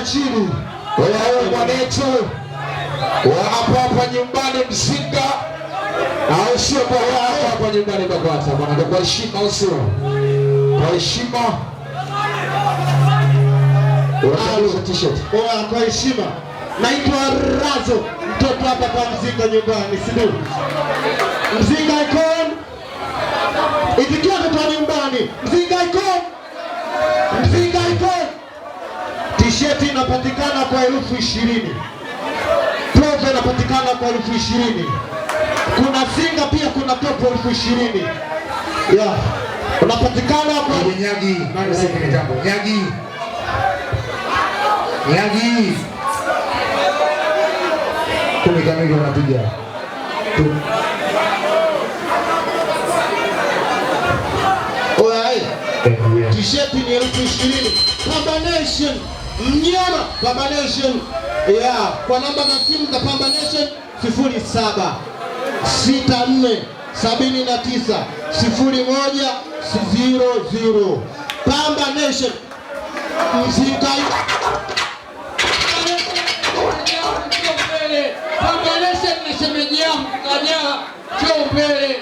chini. Wewe mwanetu wa hapa nyumbani Mzinga au sio? Kwa hapa nyumbani Bagwata bwana, kwa heshima au sio? Kwa heshima. Kwa heshima. Naitwa Razo, mtoto hapa kwa Mzinga nyumbani, si ndio? Mzinga icon. Itikia kwa nyumbani. Mzinga icon. Mzinga icon. T-shirt inapatikana kwa 20,000. Polo inapatikana kwa 20,000. Kuna singa pia, kuna topo 20,000. Yeah. Unapatikana kwa Nyagi. Nani sasa jambo? Nyagi. Nyagi. Kumi kamili unapiga. Oye. T-shirt ni 20,000. Pamba Nation. Mnyama Pamba Nation. Yeah, kwa namba za simu za Pamba Nation 07 64 79 01 00. Pamba Nation. Mzinga Pamba Nation na shemeji yangu Kanya, njoo mbele.